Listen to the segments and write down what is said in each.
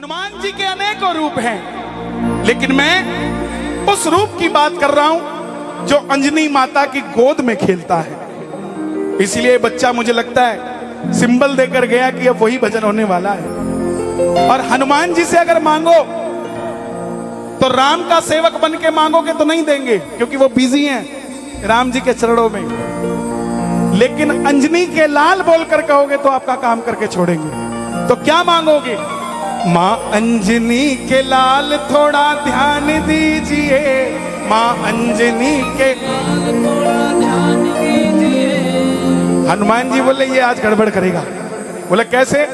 हनुमान जी के अनेकों रूप हैं, लेकिन मैं उस रूप की बात कर रहा हूं जो अंजनी माता की गोद में खेलता है। इसलिए बच्चा मुझे लगता है सिंबल देकर गया कि अब वही भजन होने वाला है। और हनुमान जी से अगर मांगो तो राम का सेवक बन के मांगोगे तो नहीं देंगे, क्योंकि वो बिजी हैं राम जी के चरणों में। लेकिन अंजनी के लाल बोलकर कहोगे तो आपका काम करके छोड़ेंगे। तो क्या मांगोगे? मां अंजनी के लाल थोड़ा ध्यान दीजिए, मां अंजनी के थोड़ा ध्यान दीजिए। हनुमान जी बोले ये आज गड़बड़ करेगा। बोला कैसे?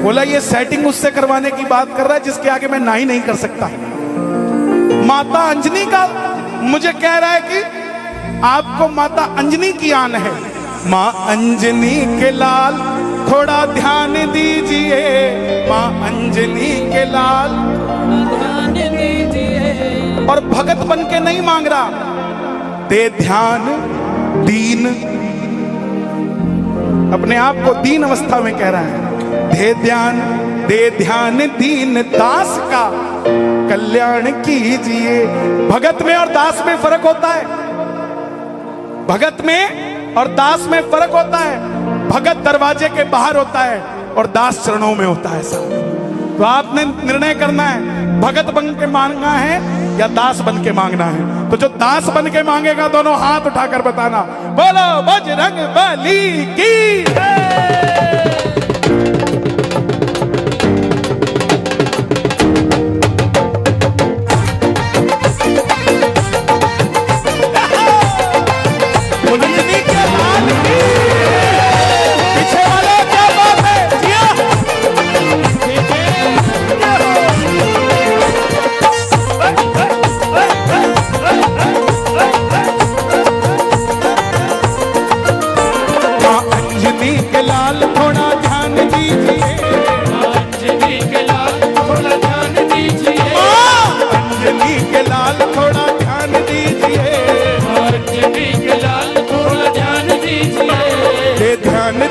बोला ये सेटिंग उससे करवाने की बात कर रहा है जिसके आगे मैं ना ही नहीं कर सकता। माता अंजनी का मुझे कह रहा है कि आपको माता अंजनी की आन है। मां अंजनी के लाल थोड़ा ध्यान दीजिए, मां अंजनी के लाल ध्यान दीजिए। और भगत बन के नहीं मांग रहा, दे ध्यान दीन, अपने आप को दीन अवस्था में कह रहा है। दे ध्यान दीन दास का कल्याण कीजिए। भगत में और दास में फर्क होता है। भगत में और दास में फर्क होता है। भगत दरवाजे के बाहर होता है और दास चरणों में होता है साहब। तो आपने निर्णय करना है भगत बन के मांगना है या दास बन के मांगना है। तो जो दास बन के मांगेगा दोनों हाथ उठाकर बताना, बोलो बजरंग बली की जय।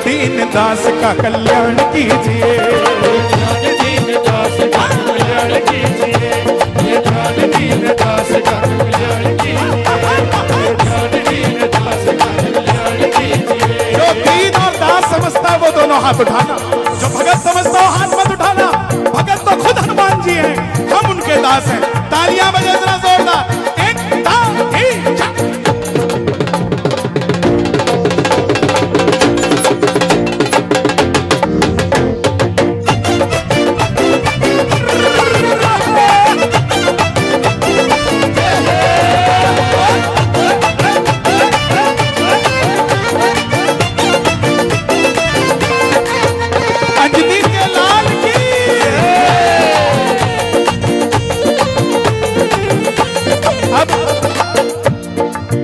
दीन दास का कल्याण कीजिए, दीन दास का कल्याण कीजिए, दीन दास का कल्याण कीजिए, दीन दास का कल्याण कीजिए। जो दीन और दास समझता है वो दोनों हाथ उठाना, जो भगत समझता हो हाथ मत उठाना। भगत तो खुद हनुमान जी हैं, हम उनके दास हैं। तालियां बजाओ जरा जोरदार।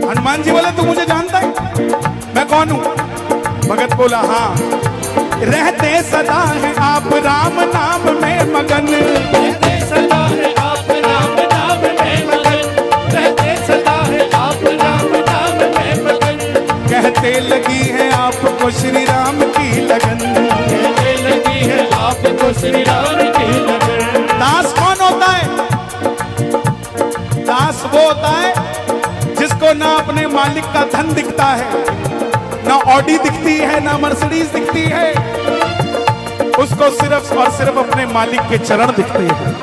हनुमान जी बोले तू मुझे जानता है, मैं कौन हूं? भगत बोला हाँ। रहते सदा है आप राम नाम में मगन, रहते सदा है आप राम नाम में मगन, रहते सदा है आप राम नाम में मगन। कहते लगी है आपको श्री राम की लगन, कहते लगी है आपको श्री राम की लगन। दास कौन होता है? दास वो होता है जिसको ना अपने मालिक का धन दिखता है, ना ऑडी दिखती है, ना मर्सिडीज दिखती है। उसको सिर्फ और सिर्फ अपने मालिक के चरण दिखते हैं।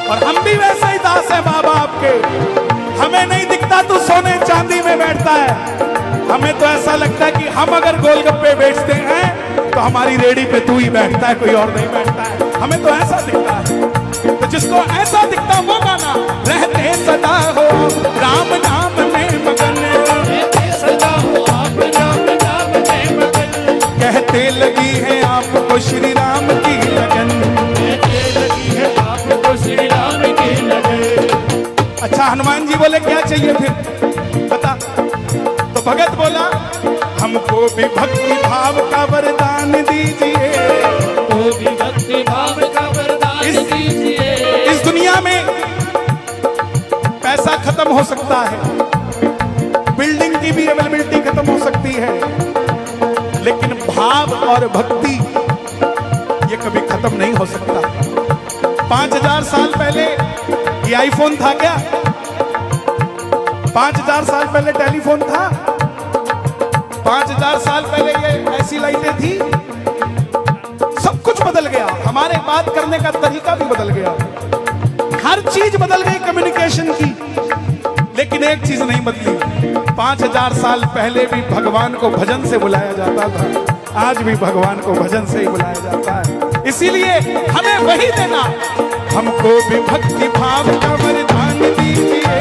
और हम भी वैसे ही दास हैं बाबा आपके। हमें नहीं दिखता तू सोने चांदी में बैठता है। हमें तो ऐसा लगता है कि हम अगर गोलगप्पे बेचते हैं तो हमारी रेडी पे तू ही बैठता है, कोई और नहीं बैठता है। हमें तो ऐसा दिखता है। तो जिसको ऐसा दिखता वो गाना, रहते सदा हो राम नाम में मगन, रहते सदा हो आप राम नाम में मगन। कहते लगी है आपको श्री राम की लगन, कहते लगी है आपको श्री राम की लगन। अच्छा हनुमान जी बोले क्या चाहिए फिर बता? तो भगत बोला हमको भी भक्ति भाव का वरदान दीजिए, तो भी भक्ति भाव का वरदान दीजिए। इस दुनिया में पैसा खत्म हो सकता है, बिल्डिंग की भी अवेलेबिलिटी खत्म हो सकती है, लेकिन भाव और भक्ति ये कभी खत्म नहीं हो सकता। 5000 साल पहले ये आईफोन था क्या? 5000 साल पहले टेलीफोन था? 5000 साल पहले ये ऐसी लाइटें थी? सब कुछ बदल गया, हमारे बात करने का तरीका भी बदल गया, हर चीज बदल गई कम्युनिकेशन की, लेकिन एक चीज नहीं बदली। 5000 साल पहले भी भगवान को भजन से बुलाया जाता था, आज भी भगवान को भजन से ही बुलाया जाता है। इसीलिए हमें वही देना, हमको भी भक्ति भाव का वरदान दीजिए,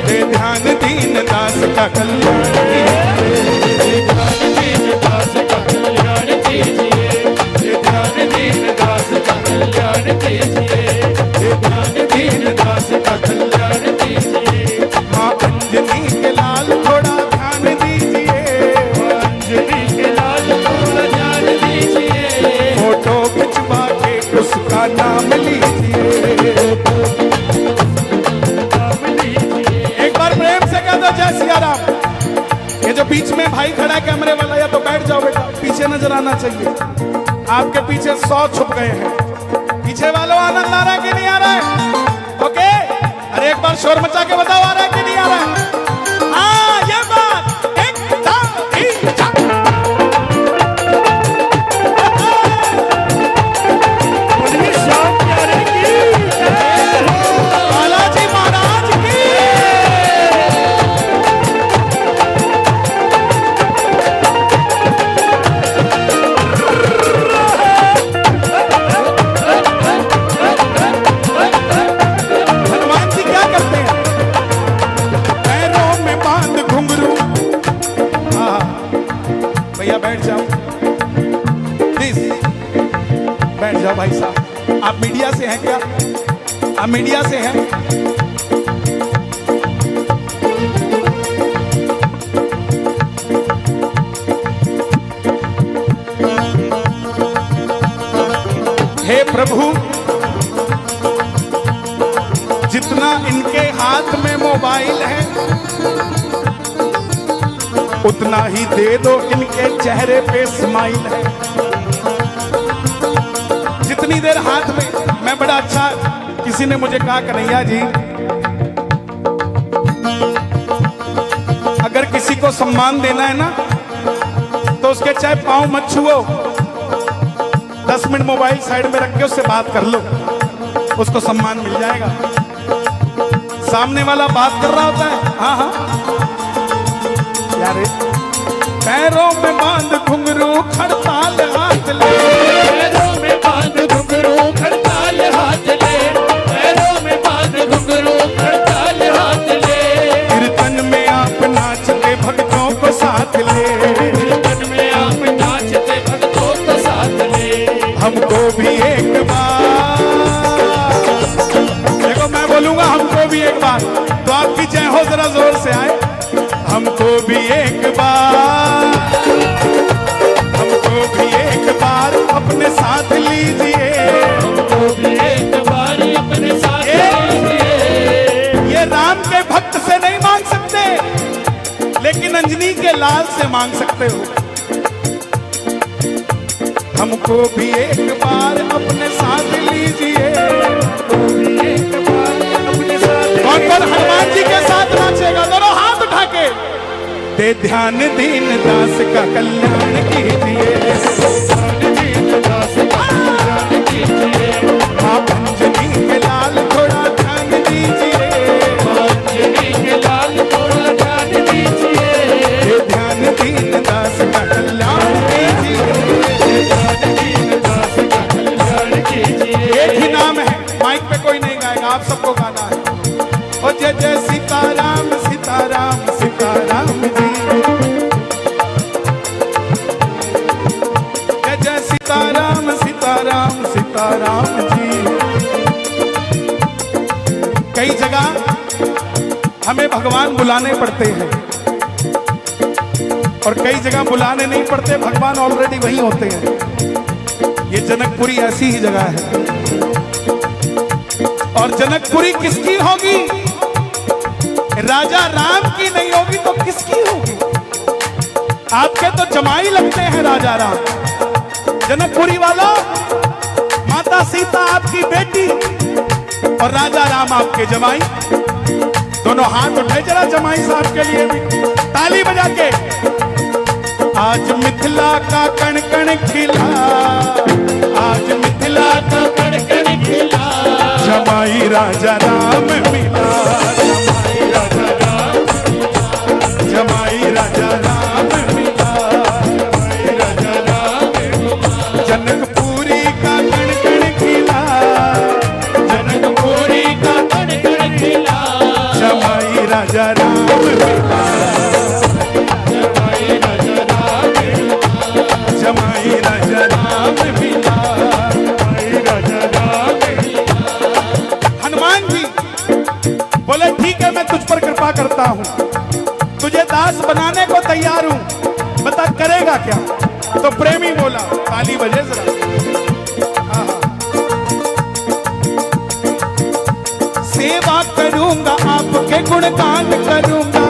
दे ध्यान दीन दास का कल्याण कीजिए, दे ध्यान दीन दास का कल्याण कीजिए, दे ध्यान दीन दास का कल्याण कीजिए, दे ध्यान दीन दास का कल्याण कीजिए। माँ अंजनी के लाल थोड़ा ध्यान दीजिए, माँ अंजनी के लाल थोड़ा ध्यान दीजिए, फोटो खिंचवा के उसका नाम लीजिए, एक बार प्रेम से कह दो जय सिया राम। ये जो बीच में भाई खड़ा है कैमरे वाला, या तो बैठ जाओ बेटा, पीछे नजर आना चाहिए, आपके पीछे 100 छुप गए हैं। पीछे वालों आनंद आ रहा है कि नहीं आ रहा है? ओके, अरे एक बार शोर मचा के बताओ आ रहा है कि नहीं आ रहा है? हाँ, ये बात एक बालाजी महाराज की। हनुमान जी क्या करते हैं? पैरों में बांध घुंघरू। हाँ भैया बैठ जाओ प्लीज, बैठ जाओ भाई साहब। आप मीडिया से हैं क्या? आप मीडिया से हैं? हे प्रभु, जितना इनके हाथ में मोबाइल है उतना ही दे दो इनके चेहरे पे स्माइल है। जितनी देर हाथ में, मैं बड़ा अच्छा, किसी ने मुझे कहा कन्हैया जी अगर किसी को सम्मान देना है ना तो उसके चाहे पांव मत छुओ, 10 मिनट मोबाइल साइड में रख के उससे बात कर लो, उसको सम्मान मिल जाएगा। सामने वाला बात कर रहा होता है, हाँ हाँ यार, पैरों में बांध घुंघरू खड़ताल हाथ ले, पैरों में बांध घुंघरू खड़ताल हाथ ले, पैरों में बांध घुंघरू खड़ताल हाथ ले, कीर्तन में आप नाचते भक्तों को साथ ले, कीर्तन में आप नाचते भक्तों को साथ ले। हमको भी एक बार, देखो मैं बोलूंगा हमको भी एक बार, तो आपकी जय हो जरा जोर से आए। हमको भी एक बार, हमको भी एक बार अपने साथ लीजिए, हमको भी एक बार अपने साथ लीजिए। ये राम के भक्त से नहीं मांग सकते, लेकिन अंजनी के लाल से मांग सकते हो। हमको भी एक बार अपने साथ लीजिए, एक बार अपने साथ। कौन कौन हनुमान जी के साथ नाचेगा? दोनों हाथ उठा के। दे ध्यान दीन दास का कल्याण कीजिए, दीन दास का कल्याण कीजिए। आप अंजनी के लाल थोड़ा ध्यान दीजिए, अंजनी के लाल थोड़ा ध्यान दीजिए। दे ध्यान दीन दास का कल्याण कीजिए, ध्यान दीन दास का कल्याण कीजिए। एक ही नाम है, माइक पे कोई नहीं गाएगा, आप सबको गाना है। और जय जय सीताराम सीताराम सीताराम जी, जय जय सीताराम सीताराम सीताराम जी। कई जगह हमें भगवान बुलाने पड़ते हैं और कई जगह बुलाने नहीं पड़ते, भगवान ऑलरेडी वहीं होते हैं। ये जनकपुरी ऐसी ही जगह है। और जनकपुरी किसकी होगी? राजा राम की नहीं होगी तो किसकी होगी? आपके तो जमाई लगते हैं राजा राम। जनकपुरी वालों, माता सीता आपकी बेटी और राजा राम आपके जमाई। दोनों हाथ उठाए जरा जमाई साहब के लिए भी, ताली बजा के। आज मिथिला का कण कण खिला, आज मिथिला का कण कण खिला, जमाई राजा राम मिला, जमाई राजा राम, जमाई राजा राम मिला, जमाई राजा राम मिला। जनकपुरी का कण कण खिला, जनकपुरी का कण कण खिला, जमाई राजा राम मिला, जमाई राजा राम मिला, जमाई राजा राम मिला, जमाई राजा राम मिला। हनुमान जी बोले ठीक है, मैं तुझ पर कृपा करता हूं, तुझे दास बनाने को तैयार हूं, बता करेगा क्या? तो प्रेमी बोला, ताली बजे जरा। सेवा करूंगा आपके गुणगान करूंगा,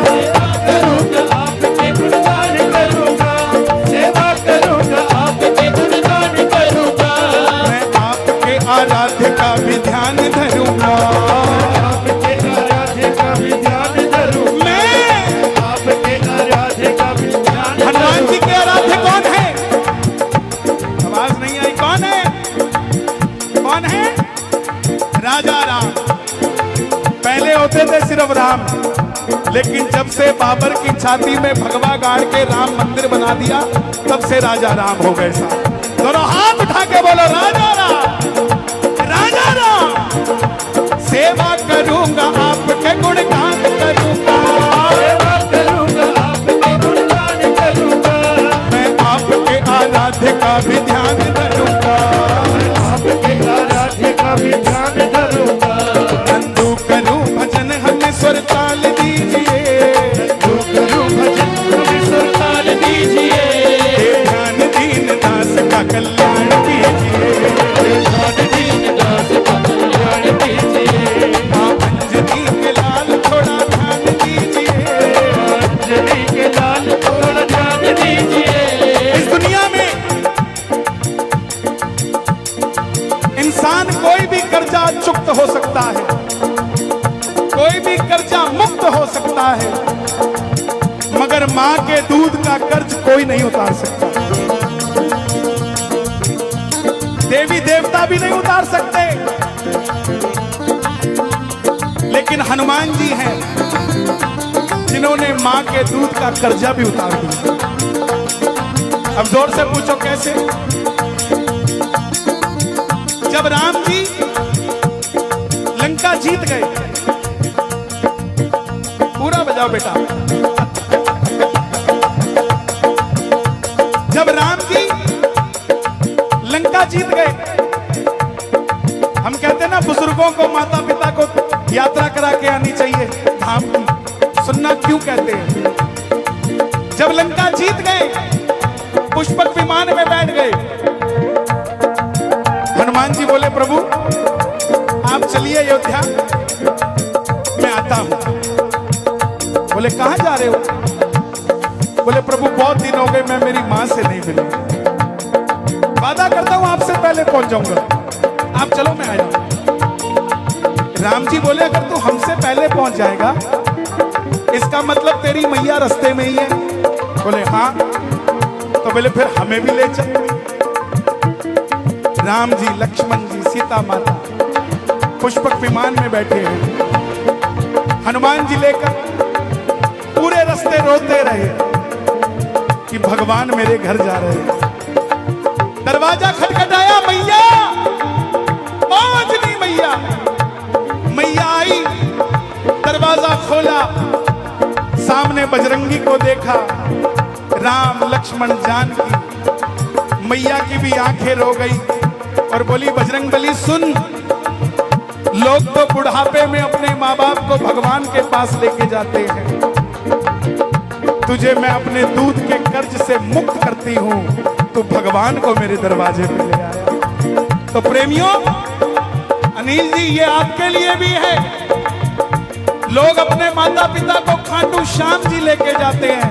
सेवा करूंगा आपके गुणगान करूंगा, सेवा करूंगा आपके गुणगान करूंगा, मैं आपके आराध्य का भी ध्यान धरूंगा, आपके आराध्य का भी ध्यान धरूंगा, मैं आपके आराध्य का भी ध्यान। हनुमान जी के आराध्य कौन है? आवाज नहीं आई, कौन है? कौन है? राजा राम। पहले होते थे सिर्फ राम, लेकिन जब से बाबर की छाती में भगवा गाड़ के राम मंदिर बना दिया, तब से राजा राम हो गए साहब। दोनों हाथ उठा के बोलो राजा राम, राजा राम। सेवा करूंगा आपके गुणगान करूंगा, सेवा करूंगा आपके गुणगान करूंगा, मैं आपके आराध्य का भी ध्यान धरूंगा, आपके आराध्य का भी ध्यान धरूंगा। नंदू करूं भजन हमें स्वर ताल दीजिए, नंदू करूं भजन हमें स्वर ताल दीजिए, ध्यान दीन दास का कल्याण कीजिए, ध्यान दीन दास का कल्याण कीजिए। मां अंजनी के लाल थोड़ा ध्यान दीजिए, अंजनी के लाल थोड़ा ध्यान दीजिए। इस दुनिया में इंसान कोई भी कर्जा चुक्त हो सकता है, कोई भी कर्जा मुक्त हो सकता है, मगर मां के दूध का कर्ज कोई नहीं उतार सकता। देवी देवता भी नहीं उतार सकते, लेकिन हनुमान जी हैं जिन्होंने मां के दूध का कर्जा भी उतार दिया। अब जोर से पूछो कैसे? जब राम जी लंका जीत गए, पूरा बजाओ बेटा। जब राम जी लंका जीत गए, हम कहते हैं ना बुजुर्गों को, माता पिता को यात्रा करा के आनी चाहिए धाम की। सुनना क्यों कहते हैं? जब लंका जीत गए, पुष्पक विमान में बैठ गए, हनुमान जी बोले प्रभु आप चलिए अयोध्या, मैं आता हूं। बोले कहां जा रहे हो? बोले प्रभु बहुत दिन हो गए, मैं मेरी मां से नहीं मिला, वादा करता हूं आपसे पहले पहुंच जाऊंगा, आप चलो मैं आया। राम जी बोले अगर तू हमसे पहले पहुंच जाएगा, इसका मतलब तेरी मैया रास्ते में ही है। बोले हाँ, तो बोले फिर हमें भी ले चल। राम जी, लक्ष्मण जी, सीता माता पुष्पक विमान में बैठे हैं, हनुमान जी लेकर पूरे रास्ते रोते रहे कि भगवान मेरे घर जा रहे हैं। दरवाजा खटखटाया, मैया पहुंच नहीं, मैया मैया आई, दरवाजा खोला, सामने बजरंगी को देखा, राम लक्ष्मण जानकी। मैया की भी आंखें रो गई और बोली बजरंगबली सुन, लोग तो बुढ़ापे में अपने माँ बाप को भगवान के पास लेके जाते हैं, तुझे मैं अपने दूध के कर्ज से मुक्त करती हूँ, तू भगवान को मेरे दरवाजे पे ले आया। तो प्रेमियों, अनिल जी ये आपके लिए भी है। लोग अपने माता पिता को खाटू श्याम जी लेके जाते हैं,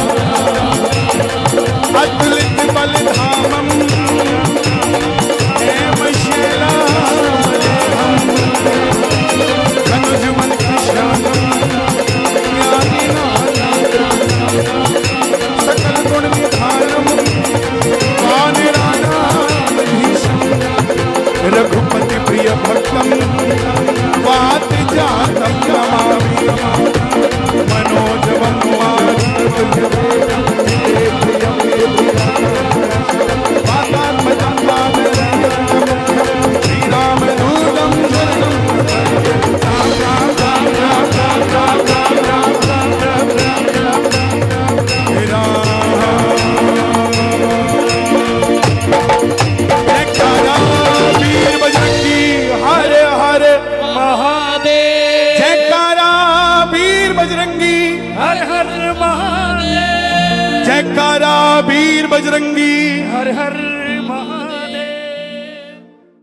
जयकारा वीर बजरंगी हर हर